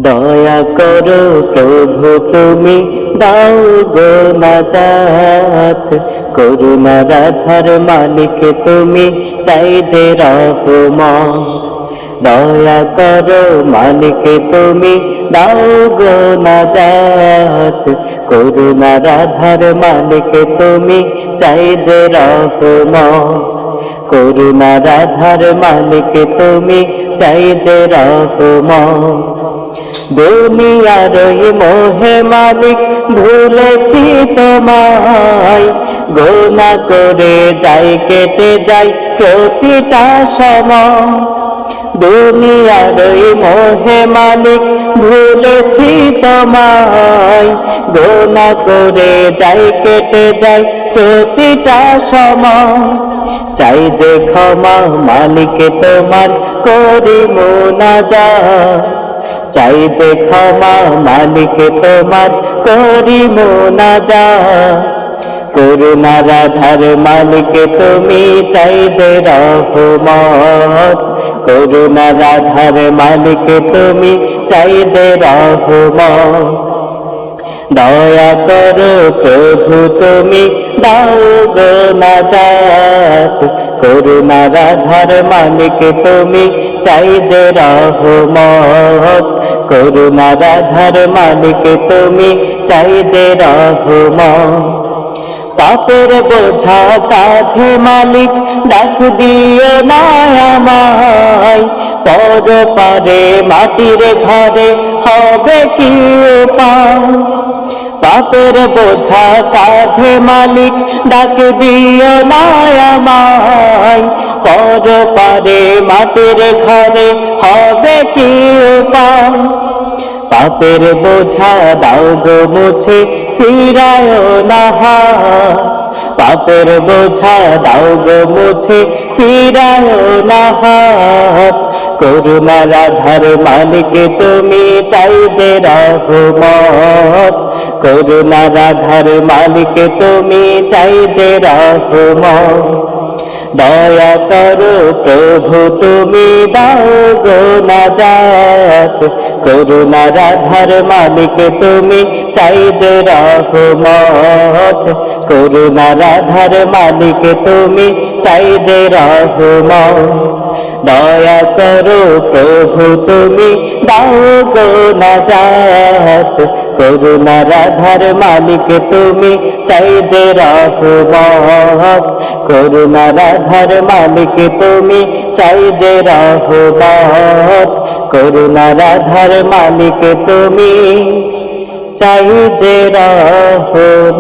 দয়া করো প্রভু তুমি দাও গো নাজাত, করুণার আধার মালিক তুমি চাই যে রহমত। দয়া করো মালিক তুমি দাও গো নাজাত, করুণার আধার মালিক তুমি চাই যে রহমত। করুণার আধার মালিক তুমি চাই যে রহমত। দুনিয়ার মোহে মালিক ভুলেছি তোমায়, গুনাহ করে যাই কেটে যাই প্রতিটা সময়। দুনিয়ার মোহে মালিক ভুলেছি তোমায়, গুনাহ করে যাই কেটে যাই প্রতিটা সময়। চাই যে ক্ষমা মালিক তোমার করি মুনাজাত, চাই যে ক্ষমা মালিক তোমার করি মুনাজাত। করুণার আধার মালিক তুমি চাই যে রহমত, করুণার আধার মালিক তুমি চাই যে রহমত। দয়া করো প্রভু তুমি দাও গো নাজাত, করুণার আধার মালিক তুমি চাই যে রহমত। করুণার আধার মালিক তুমি চাই যে রহমত। পাপের বোঝা কাঁধে মালিক ডাক দিও না আমায়, পর পারে মাটির ঘরে হবে কি উপায়। পাপের বোঝা কাঁধে মালিক ডাক দিও না আমায়, পর পারে মাটির ঘরে হবে কি উপায়। পাপের বোঝা দাও গো মুছে ফিরায় না হাত, পাপের বোঝা দাও গো মুছে ফিরায় না হাত। করুণার আধার মালিক তুমি চাই যে রহমত, করুণার আধার মালিক তুমি চাই যে রহমত। দয়া করো প্রভু তুমি দাও গো নাজাত, করুণার আধার মালিক তুমি চাই যে রহমত। করুণার আধার মালিক তুমি চাই যে রহমত। দয়া করো প্রভু তুমি দাও গো নাজাত, করুণার আধার মালিক তুমি চাই যে রহমত। করুণার আধার মালিক তুমি চাই যে রহমত। করুণার আধার মালিক তুমি চাই যে রহমত।